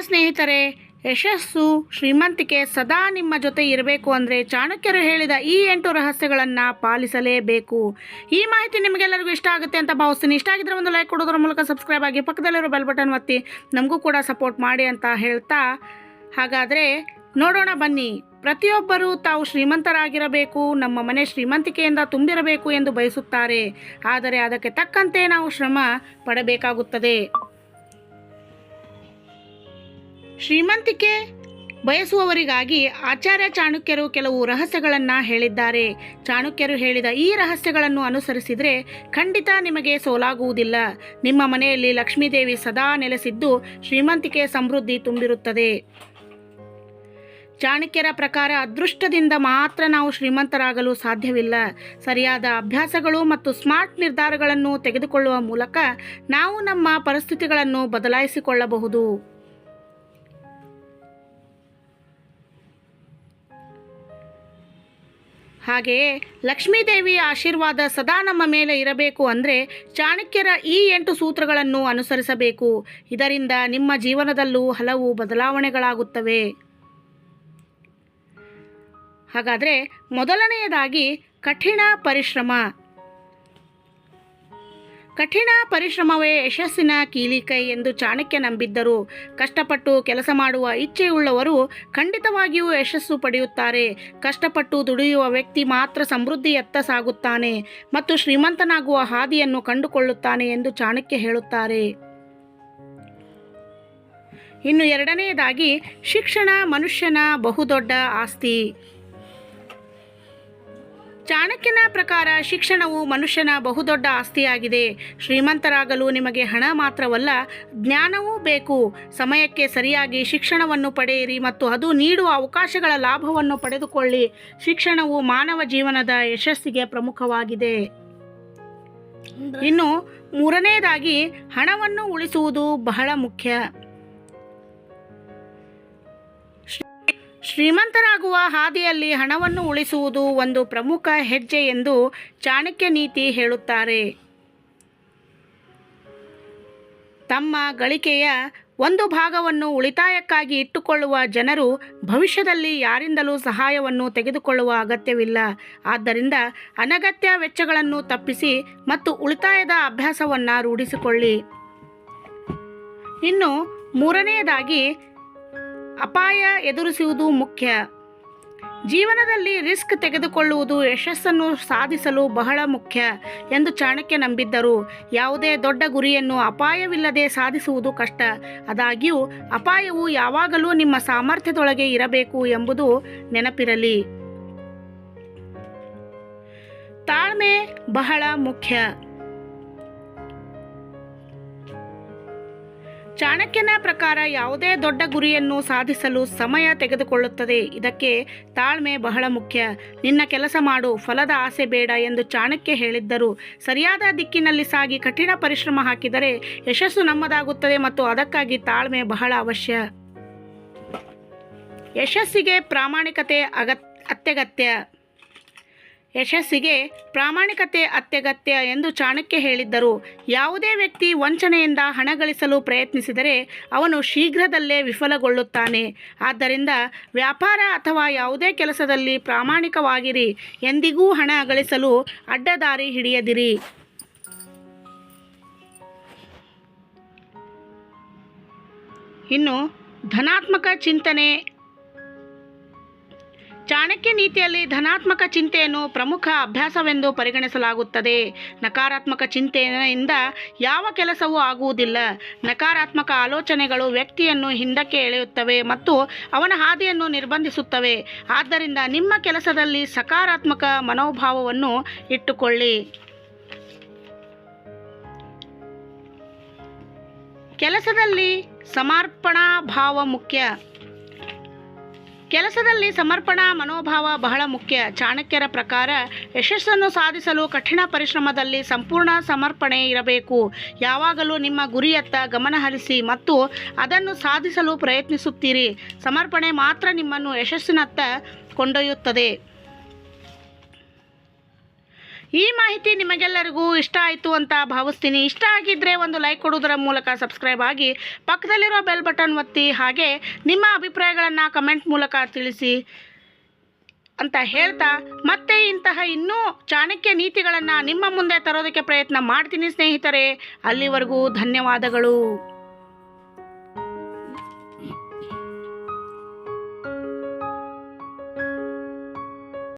ಸ್ನೇಹಿತರೆ, ಯಶಸ್ಸು, ಶ್ರೀಮಂತಿಕೆ ಸದಾ ನಿಮ್ಮ ಜೊತೆ ಇರಬೇಕು ಅಂದರೆ ಚಾಣಕ್ಯರು ಹೇಳಿದ ಈ 8 ರಹಸ್ಯಗಳನ್ನು ಪಾಲಿಸಲೇಬೇಕು. ಈ ಮಾಹಿತಿ ನಿಮಗೆಲ್ಲರಿಗೂ ಇಷ್ಟ ಆಗುತ್ತೆ ಅಂತ ಭಾವಿಸ್ತೀನಿ. ಇಷ್ಟ ಆಗಿದ್ರೆ ಒಂದು ಲೈಕ್ ಕೊಡೋದ್ರ ಮೂಲಕ ಸಬ್ಸ್ಕ್ರೈಬ್ ಆಗಿ, ಪಕ್ಕದಲ್ಲಿರೋ ಬೆಲ್ ಬಟನ್ ಒತ್ತಿ ನಮಗೂ ಕೂಡ ಸಪೋರ್ಟ್ ಮಾಡಿ ಅಂತ ಹೇಳ್ತಾ, ಹಾಗಾದರೆ ನೋಡೋಣ ಬನ್ನಿ. ಪ್ರತಿಯೊಬ್ಬರೂ ತಾವು ಶ್ರೀಮಂತರಾಗಿರಬೇಕು, ನಮ್ಮ ಮನೆ ಶ್ರೀಮಂತಿಕೆಯಿಂದ ತುಂಬಿರಬೇಕು ಎಂದು ಬಯಸುತ್ತಾರೆ. ಆದರೆ ಅದಕ್ಕೆ ತಕ್ಕಂತೆ ನಾವು ಶ್ರಮ ಪಡಬೇಕಾಗುತ್ತದೆ. ಶ್ರೀಮಂತಿಕೆ ಬಯಸುವವರಿಗಾಗಿ ಆಚಾರ್ಯ ಚಾಣಕ್ಯರು ಕೆಲವು ರಹಸ್ಯಗಳನ್ನು ಹೇಳಿದ್ದಾರೆ. ಚಾಣಕ್ಯರು ಹೇಳಿದ ಈ ರಹಸ್ಯಗಳನ್ನು ಅನುಸರಿಸಿದರೆ ಖಂಡಿತ ನಿಮಗೆ ಸೋಲಾಗುವುದಿಲ್ಲ. ನಿಮ್ಮ ಮನೆಯಲ್ಲಿ ಲಕ್ಷ್ಮೀದೇವಿ ಸದಾ ನೆಲೆಸಿದ್ದು ಶ್ರೀಮಂತಿಕೆ ಸಮೃದ್ಧಿ ತುಂಬಿರುತ್ತದೆ. ಚಾಣಕ್ಯರ ಪ್ರಕಾರ ಅದೃಷ್ಟದಿಂದ ಮಾತ್ರ ನಾವು ಶ್ರೀಮಂತರಾಗಲು ಸಾಧ್ಯವಿಲ್ಲ. ಸರಿಯಾದ ಅಭ್ಯಾಸಗಳು ಮತ್ತು ಸ್ಮಾರ್ಟ್ ನಿರ್ಧಾರಗಳನ್ನು ತೆಗೆದುಕೊಳ್ಳುವ ಮೂಲಕ ನಾವು ನಮ್ಮ ಪರಿಸ್ಥಿತಿಗಳನ್ನು ಬದಲಾಯಿಸಿಕೊಳ್ಳಬಹುದು. ಹಾಗೆಯೇ ಲಕ್ಷ್ಮೀದೇವಿಯ ಆಶೀರ್ವಾದ ಸದಾ ನಮ್ಮ ಮೇಲೆ ಇರಬೇಕು ಅಂದರೆ ಚಾಣಕ್ಯರ ಈ 8 ಸೂತ್ರಗಳನ್ನು ಅನುಸರಿಸಬೇಕು. ಇದರಿಂದ ನಿಮ್ಮ ಜೀವನದಲ್ಲೂ ಹಲವು ಬದಲಾವಣೆಗಳಾಗುತ್ತವೆ. ಹಾಗಾದರೆ ಮೊದಲನೆಯದಾಗಿ ಕಠಿಣ ಪರಿಶ್ರಮ. ಕಠಿಣ ಪರಿಶ್ರಮವೇ ಯಶಸ್ಸಿನ ಕೀಲಿಕೈ ಎಂದು ಚಾಣಕ್ಯ ನಂಬಿದ್ದರು. ಕಷ್ಟಪಟ್ಟು ಕೆಲಸ ಮಾಡುವ ಇಚ್ಛೆಯುಳ್ಳವರು ಖಂಡಿತವಾಗಿಯೂ ಯಶಸ್ಸು ಪಡೆಯುತ್ತಾರೆ. ಕಷ್ಟಪಟ್ಟು ದುಡಿಯುವ ವ್ಯಕ್ತಿ ಮಾತ್ರ ಸಮೃದ್ಧಿಯತ್ತ ಸಾಗುತ್ತಾನೆ ಮತ್ತು ಶ್ರೀಮಂತನಾಗುವ ಹಾದಿಯನ್ನು ಕಂಡುಕೊಳ್ಳುತ್ತಾನೆ ಎಂದು ಚಾಣಕ್ಯ ಹೇಳುತ್ತಾರೆ. ಇನ್ನು ಎರಡನೆಯದಾಗಿ ಶಿಕ್ಷಣ ಮನುಷ್ಯನ ಬಹುದೊಡ್ಡ ಆಸ್ತಿ. ಚಾಣಕ್ಯನ ಪ್ರಕಾರ ಶಿಕ್ಷಣವು ಮನುಷ್ಯನ ಬಹುದೊಡ್ಡ ಆಸ್ತಿಯಾಗಿದೆ. ಶ್ರೀಮಂತರಾಗಲು ನಿಮಗೆ ಹಣ ಮಾತ್ರವಲ್ಲ, ಜ್ಞಾನವೂ ಬೇಕು. ಸಮಯಕ್ಕೆ ಸರಿಯಾಗಿ ಶಿಕ್ಷಣವನ್ನು ಪಡೆಯಿರಿ ಮತ್ತು ಅದು ನೀಡುವ ಅವಕಾಶಗಳ ಲಾಭವನ್ನು ಪಡೆದುಕೊಳ್ಳಿ. ಶಿಕ್ಷಣವು ಮಾನವ ಜೀವನದ ಯಶಸ್ಸಿಗೆ ಪ್ರಮುಖವಾಗಿದೆ. ಇನ್ನು ಮೂರನೆಯದಾಗಿ ಹಣವನ್ನು ಉಳಿಸುವುದು ಬಹಳ ಮುಖ್ಯ. ಶ್ರೀಮಂತರಾಗುವ ಹಾದಿಯಲ್ಲಿ ಹಣವನ್ನು ಉಳಿಸುವುದು ಒಂದು ಪ್ರಮುಖ ಹೆಜ್ಜೆ ಎಂದು ಚಾಣಕ್ಯ ನೀತಿ ಹೇಳುತ್ತಾರೆ. ತಮ್ಮ ಗಳಿಕೆಯ ಒಂದು ಭಾಗವನ್ನು ಉಳಿತಾಯಕ್ಕಾಗಿ ಇಟ್ಟುಕೊಳ್ಳುವ ಜನರು ಭವಿಷ್ಯದಲ್ಲಿ ಯಾರಿಂದಲೂ ಸಹಾಯವನ್ನು ತೆಗೆದುಕೊಳ್ಳುವ ಅಗತ್ಯವಿಲ್ಲ. ಆದ್ದರಿಂದ ಅನಗತ್ಯ ವೆಚ್ಚಗಳನ್ನು ತಪ್ಪಿಸಿ ಮತ್ತು ಉಳಿತಾಯದ ಅಭ್ಯಾಸವನ್ನು ರೂಢಿಸಿಕೊಳ್ಳಿ. ಇನ್ನು ಮೂರನೆಯದಾಗಿ ಅಪಾಯ ಎದುರಿಸುವುದು ಮುಖ್ಯ. ಜೀವನದಲ್ಲಿ ರಿಸ್ಕ್ ತೆಗೆದುಕೊಳ್ಳುವುದು ಯಶಸ್ಸನ್ನು ಸಾಧಿಸಲು ಬಹಳ ಮುಖ್ಯ ಎಂದು ಚಾಣಕ್ಯ ನಂಬಿದ್ದರು. ಯಾವುದೇ ದೊಡ್ಡ ಗುರಿಯನ್ನು ಅಪಾಯವಿಲ್ಲದೆ ಸಾಧಿಸುವುದು ಕಷ್ಟ. ಆದಾಗ್ಯೂ ಅಪಾಯವು ಯಾವಾಗಲೂ ನಿಮ್ಮ ಸಾಮರ್ಥ್ಯದೊಳಗೆ ಇರಬೇಕು ಎಂಬುದು ನೆನಪಿರಲಿ. ತಾಳ್ಮೆ ಬಹಳ ಮುಖ್ಯ. ಚಾಣಕ್ಯನ ಪ್ರಕಾರ ಯಾವುದೇ ದೊಡ್ಡ ಗುರಿಯನ್ನು ಸಾಧಿಸಲು ಸಮಯ ತೆಗೆದುಕೊಳ್ಳುತ್ತದೆ. ಇದಕ್ಕೆ ತಾಳ್ಮೆ ಬಹಳ ಮುಖ್ಯ. ನಿನ್ನ ಕೆಲಸ ಮಾಡು, ಫಲದ ಆಸೆ ಬೇಡ ಎಂದು ಚಾಣಕ್ಯ ಹೇಳಿದ್ದರು. ಸರಿಯಾದ ದಿಕ್ಕಿನಲ್ಲಿ ಸಾಗಿ ಕಠಿಣ ಪರಿಶ್ರಮ ಹಾಕಿದರೆ ಯಶಸ್ಸು ನಮ್ಮದಾಗುತ್ತದೆ ಮತ್ತು ಅದಕ್ಕಾಗಿ ತಾಳ್ಮೆ ಬಹಳ ಅವಶ್ಯ. ಯಶಸ್ಸಿಗೆ ಪ್ರಾಮಾಣಿಕತೆ ಅತ್ಯಗತ್ಯ. ಯಶಸ್ಸಿಗೆ ಪ್ರಾಮಾಣಿಕತೆ ಅತ್ಯಗತ್ಯ ಎಂದು ಚಾಣಕ್ಯ ಹೇಳಿದ್ದರು. ಯಾವುದೇ ವ್ಯಕ್ತಿ ವಂಚನೆಯಿಂದ ಹಣ ಗಳಿಸಲು ಪ್ರಯತ್ನಿಸಿದರೆ ಅವನು ಶೀಘ್ರದಲ್ಲೇ ವಿಫಲಗೊಳ್ಳುತ್ತಾನೆ. ಆದ್ದರಿಂದ ವ್ಯಾಪಾರ ಅಥವಾ ಯಾವುದೇ ಕೆಲಸದಲ್ಲಿ ಪ್ರಾಮಾಣಿಕವಾಗಿರಿ. ಎಂದಿಗೂ ಹಣ ಗಳಿಸಲು ಅಡ್ಡದಾರಿ ಹಿಡಿಯದಿರಿ. ಇನ್ನು ಧನಾತ್ಮಕ ಚಿಂತನೆ. ಚಾಣಕ್ಯ ನೀತಿಯಲ್ಲಿ ಧನಾತ್ಮಕ ಚಿಂತೆಯನ್ನು ಪ್ರಮುಖ ಅಭ್ಯಾಸವೆಂದು ಪರಿಗಣಿಸಲಾಗುತ್ತದೆ. ನಕಾರಾತ್ಮಕ ಚಿಂತೆಯಿಂದ ಯಾವ ಕೆಲಸವೂ ಆಗುವುದಿಲ್ಲ. ನಕಾರಾತ್ಮಕ ಆಲೋಚನೆಗಳು ವ್ಯಕ್ತಿಯನ್ನು ಹಿಂದಕ್ಕೆ ಎಳೆಯುತ್ತವೆ ಮತ್ತು ಅವನ ಹಾದಿಯನ್ನು ನಿರ್ಬಂಧಿಸುತ್ತವೆ. ಆದ್ದರಿಂದ ನಿಮ್ಮ ಕೆಲಸದಲ್ಲಿ ಸಕಾರಾತ್ಮಕ ಮನೋಭಾವವನ್ನು ಇಟ್ಟುಕೊಳ್ಳಿ. ಕೆಲಸದಲ್ಲಿ ಸಮರ್ಪಣಾ ಭಾವ ಮುಖ್ಯ. ಕೆಲಸದಲ್ಲಿ ಸಮರ್ಪಣಾ ಮನೋಭಾವ ಬಹಳ ಮುಖ್ಯ. ಚಾಣಕ್ಯರ ಪ್ರಕಾರ ಯಶಸ್ಸನ್ನು ಸಾಧಿಸಲು ಕಠಿಣ ಪರಿಶ್ರಮದಲ್ಲಿ ಸಂಪೂರ್ಣ ಸಮರ್ಪಣೆ ಇರಬೇಕು. ಯಾವಾಗಲೂ ನಿಮ್ಮ ಗುರಿಯತ್ತ ಗಮನ ಹರಿಸಿ ಮತ್ತು ಅದನ್ನು ಸಾಧಿಸಲು ಪ್ರಯತ್ನಿಸುತ್ತೀರಿ. ಸಮರ್ಪಣೆ ಮಾತ್ರ ನಿಮ್ಮನ್ನು ಯಶಸ್ಸಿನತ್ತ ಕೊಂಡೊಯ್ಯುತ್ತದೆ. ಈ ಮಾಹಿತಿ ನಿಮಗೆಲ್ಲರಿಗೂ ಇಷ್ಟ ಆಯಿತು ಅಂತ ಭಾವಿಸ್ತೀನಿ. ಇಷ್ಟ ಆಗಿದ್ದರೆ ಒಂದು ಲೈಕ್ ಕೊಡೋದರ ಮೂಲಕ ಸಬ್ಸ್ಕ್ರೈಬ್ ಆಗಿ ಪಕ್ಕದಲ್ಲಿರೋ ಬೆಲ್ ಬಟನ್ ಒತ್ತಿ, ಹಾಗೆ ನಿಮ್ಮ ಅಭಿಪ್ರಾಯಗಳನ್ನು ಕಮೆಂಟ್ ಮೂಲಕ ತಿಳಿಸಿ ಅಂತ ಹೇಳ್ತಾ, ಮತ್ತೆ ಇಂತಹ ಇನ್ನೂ ಚಾಣಕ್ಯ ನೀತಿಗಳನ್ನು ನಿಮ್ಮ ಮುಂದೆ ತರೋದಕ್ಕೆ ಪ್ರಯತ್ನ ಮಾಡ್ತೀನಿ ಸ್ನೇಹಿತರೆ. ಅಲ್ಲಿವರೆಗೂ ಧನ್ಯವಾದಗಳು.